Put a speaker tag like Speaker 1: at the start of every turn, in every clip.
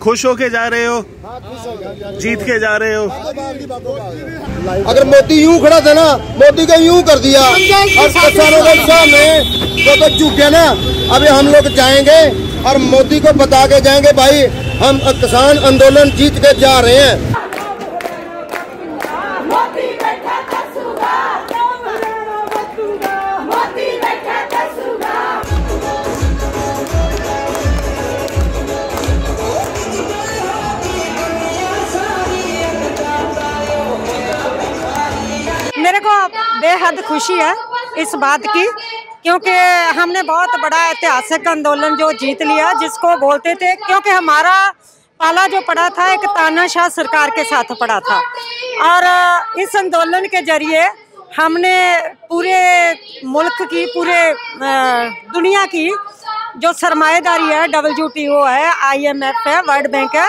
Speaker 1: खुश होके जा रहे हो? जीत के जा रहे हो?
Speaker 2: अगर मोदी यूं खड़ा था ना, मोदी को यूं कर दिया और किसानों के सामने तो चूक गया ना। अभी हम लोग जाएंगे और मोदी को बता के जाएंगे, भाई हम किसान आंदोलन जीत के जा रहे हैं।
Speaker 3: मेरे को बेहद खुशी है इस बात की, क्योंकि हमने बहुत बड़ा ऐतिहासिक आंदोलन जो जीत लिया, जिसको बोलते थे, क्योंकि हमारा पाला जो पड़ा था एक तानाशाह सरकार के साथ पड़ा था। और इस आंदोलन के जरिए हमने पूरे मुल्क की, पूरे दुनिया की जो सरमाएदारी है, WTO है, IMF है, वर्ल्ड बैंक है,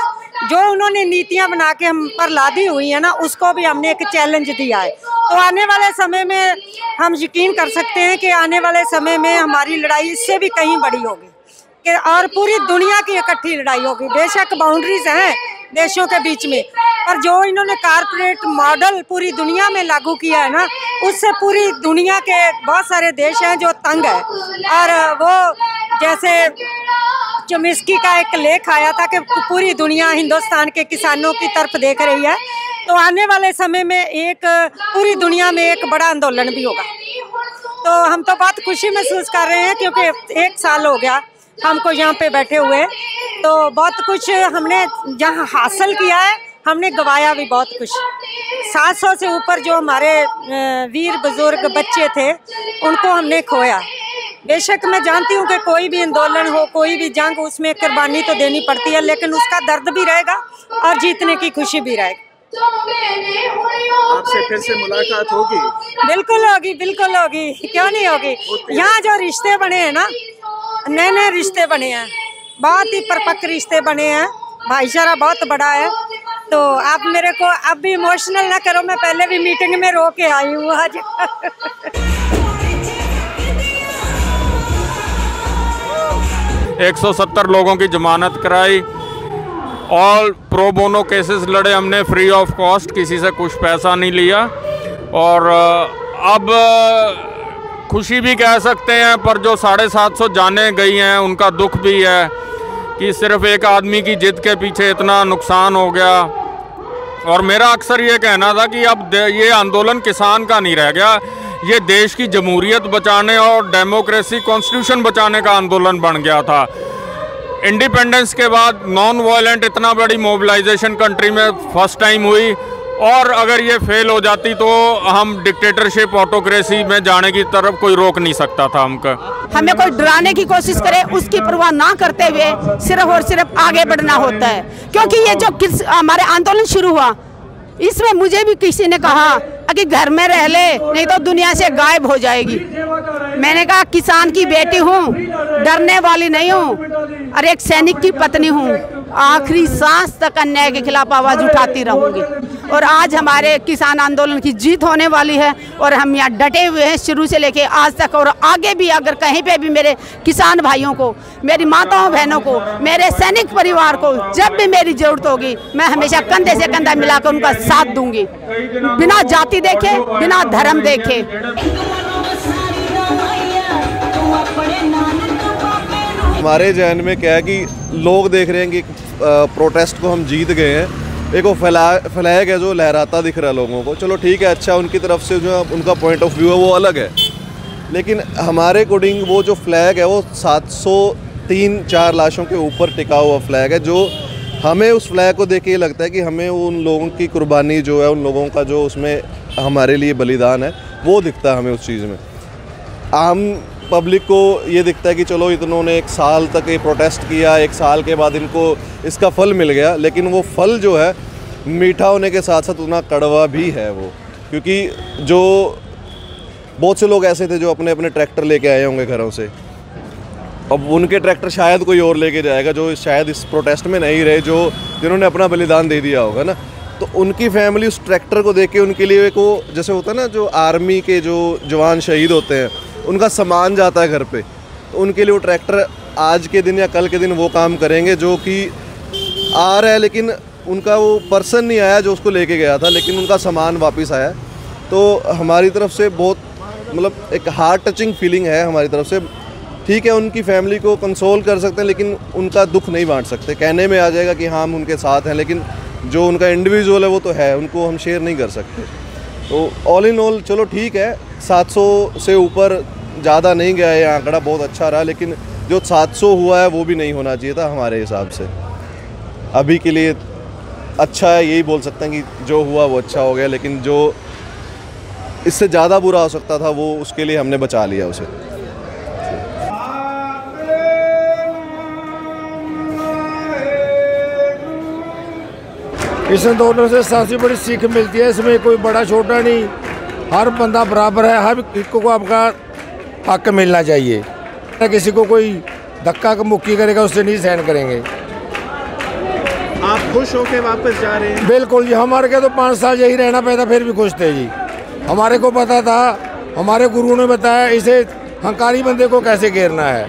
Speaker 3: जो उन्होंने नीतियां बना के हम पर लादी हुई है ना, उसको भी हमने एक चैलेंज दिया है। तो आने वाले समय में हम यकीन कर सकते हैं कि आने वाले समय में हमारी लड़ाई इससे भी कहीं बड़ी होगी कि और पूरी दुनिया की इकट्ठी लड़ाई होगी। बेशक बाउंड्रीज हैं देशों के बीच में, पर जो इन्होंने कारपोरेट मॉडल पूरी दुनिया में लागू किया है ना, उससे पूरी दुनिया के बहुत सारे देश हैं जो तंग है। और वो जैसे चोम्स्की का एक लेख आया था कि पूरी दुनिया हिंदुस्तान के किसानों की तरफ देख रही है, तो आने वाले समय में एक पूरी दुनिया में एक बड़ा आंदोलन भी होगा। तो हम तो बहुत खुशी महसूस कर रहे हैं, क्योंकि 1 साल हो गया हमको यहाँ पे बैठे हुए, तो बहुत कुछ हमने जहाँ हासिल किया है, हमने गवाया भी बहुत कुछ। 700 से ऊपर जो हमारे वीर बुजुर्ग बच्चे थे, उनको हमने खोया। बेशक मैं जानती हूँ कि कोई भी आंदोलन हो, कोई भी जंग, उसमें कुर्बानी तो देनी पड़ती है, लेकिन उसका दर्द भी रहेगा और जीतने की खुशी भी रहेगी।
Speaker 1: आपसे फिर से मुलाकात होगी?
Speaker 3: बिल्कुल होगी, बिल्कुल होगी, क्यों नहीं होगी। यहाँ जो रिश्ते बने हैं ना, नए नए रिश्ते बने हैं, बहुत ही परिपक्व रिश्ते बने हैं, भाईचारा बहुत बड़ा है। तो आप मेरे को अब भी इमोशनल ना करो, मैं पहले भी मीटिंग में रो के आई हूँ आज।
Speaker 4: 170 लोगों की जमानत कराई, ऑल प्रो बोनो केसेस लड़े हमने, फ्री ऑफ कॉस्ट, किसी से कुछ पैसा नहीं लिया। और अब खुशी भी कह सकते हैं, पर जो 750 जानें गई हैं उनका दुख भी है कि सिर्फ एक आदमी की जिद के पीछे इतना नुकसान हो गया। और मेरा अक्सर ये कहना था कि अब ये आंदोलन किसान का नहीं रह गया, ये देश की जमहूरियत बचाने और डेमोक्रेसी, कॉन्स्टिट्यूशन बचाने का आंदोलन बन गया था। इंडिपेंडेंस के बाद नॉन वायलेंट इतना बड़ी मोबिलाइजेशन कंट्री में फर्स्ट टाइम हुई, और अगर ये फेल हो जाती तो हम डिक्टेटरशिप, ऑटोक्रेसी में जाने की तरफ कोई रोक नहीं सकता था हमको।
Speaker 5: हमें कोई डराने की कोशिश करे, उसकी परवाह ना करते हुए सिर्फ और सिर्फ आगे बढ़ना होता है। क्योंकि ये जो हमारे आंदोलन शुरू हुआ, इसमें मुझे भी किसी ने कहा कि घर में रह ले, नहीं तो दुनिया से गायब हो जाएगी। मैंने कहा किसान की बेटी हूँ, डरने वाली नहीं हूँ, और एक सैनिक की पत्नी हूँ, आखिरी सांस तक अन्याय के खिलाफ आवाज उठाती रहूंगी। और आज हमारे किसान आंदोलन की जीत होने वाली है, और हम यहाँ डटे हुए हैं शुरू से लेके आज तक। और आगे भी अगर कहीं पे भी मेरे किसान भाइयों को, मेरी माताओं बहनों को, मेरे सैनिक परिवार को जब भी मेरी जरूरत होगी, मैं हमेशा कंधे से कंधा मिलाकर उनका साथ दूंगी, बिना जाति देखे, बिना धर्म देखे।
Speaker 2: हमारे जहन में क्या है कि लोग देख रहे हैं कि प्रोटेस्ट को हम जीत गए हैं, एक वो फ्लैग है जो लहराता दिख रहा है लोगों को। चलो ठीक है, अच्छा, उनकी तरफ से जो उनका पॉइंट ऑफ व्यू है वो अलग है, लेकिन हमारे अकॉर्डिंग वो जो फ्लैग है वो 703-4 लाशों के ऊपर टिका हुआ फ्लैग है, जो हमें उस फ्लैग को देख के लगता है कि हमें उन लोगों की कुर्बानी जो है, उन लोगों का जो उसमें हमारे लिए बलिदान है, वो दिखता है हमें उस चीज़ में। आम पब्लिक को ये दिखता है कि चलो इन्होंने 1 साल तक ये प्रोटेस्ट किया, 1 साल के बाद इनको इसका फल मिल गया, लेकिन वो फल जो है मीठा होने के साथ साथ उतना कड़वा भी है वो। क्योंकि जो बहुत से लोग ऐसे थे जो अपने अपने ट्रैक्टर लेके आए होंगे घरों से, अब उनके ट्रैक्टर शायद कोई और लेके जाएगा जो शायद इस प्रोटेस्ट में नहीं रहे, जो जिन्होंने अपना बलिदान दे दिया होगा ना, तो उनकी फैमिली उस ट्रैक्टर को देख के उनके लिए एक वो जैसे होता है ना, जो आर्मी के जो जवान शहीद होते हैं उनका सामान जाता है घर पे, तो उनके लिए वो ट्रैक्टर आज के दिन या कल के दिन वो काम करेंगे जो कि आ रहा है, लेकिन उनका वो पर्सन नहीं आया जो उसको लेके गया था, लेकिन उनका सामान वापस आया। तो हमारी तरफ से बहुत मतलब एक हार्ट टचिंग फीलिंग है हमारी तरफ से। ठीक है, उनकी फैमिली को कंसोल कर सकते हैं, लेकिन उनका दुख नहीं बांट सकते। कहने में आ जाएगा कि हाँ हम उनके साथ हैं, लेकिन जो उनका इंडिविजुअल है वो तो है, उनको हम शेयर नहीं कर सकते। तो ऑल इन ऑल चलो ठीक है, 700 से ऊपर ज़्यादा नहीं गया, ये आंकड़ा बहुत अच्छा रहा, लेकिन जो 700 हुआ है वो भी नहीं होना चाहिए था हमारे हिसाब से। अभी के लिए अच्छा है, यही बोल सकते हैं कि जो हुआ वो अच्छा हो गया, लेकिन जो इससे ज़्यादा बुरा हो सकता था वो उसके लिए हमने बचा लिया उसे।
Speaker 6: इस आंदोलन से सबसे बड़ी सीख मिलती है, इसमें कोई बड़ा छोटा नहीं, हर बंदा बराबर है, हर एक को आपका हक मिलना चाहिए। किसी को कोई धक्का मुक्की करेगा उससे नहीं सहन करेंगे।
Speaker 1: आप खुश होके वापस जा रहे हैं?
Speaker 6: बिल्कुल जी, हमारे के तो 5 साल यही रहना पैदा, फिर भी खुश थे जी। हमारे को पता था, हमारे गुरु ने बताया इसे हंकारी बंदे को कैसे घेरना है।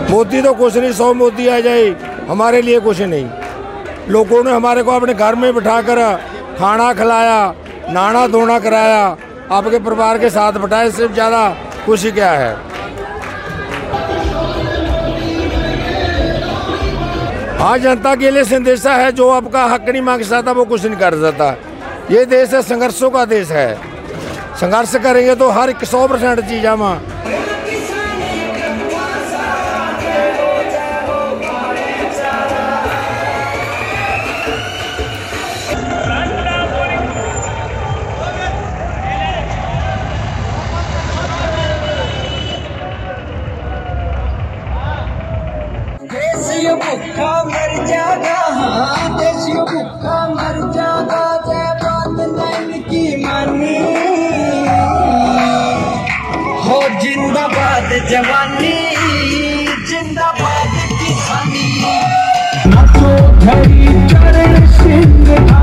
Speaker 6: मोदी तो कुछ नहीं, 100 मोदी आ जाए हमारे लिए कुछ नहीं। लोगों ने हमारे को अपने घर में बिठाकर खाना खिलाया, नहाना धोना कराया, आपके परिवार के साथ बिठाया, इससे ज़्यादा खुशी क्या है। हाँ, जनता के लिए संदेशा है, जो आपका हक नहीं मांग सकता वो कुछ नहीं कर सकता। ये देश है, संघर्षों का देश है। संघर्ष करेंगे तो हर 100% चीज़ हम
Speaker 7: भूखा मर जागा, हाँ देशियों भूखा मर जागा, जय बात नहीं की मानी हो, जिंदाबाद जवानी, जिंदाबाद किसानी। नाचो धरी चरण सिंह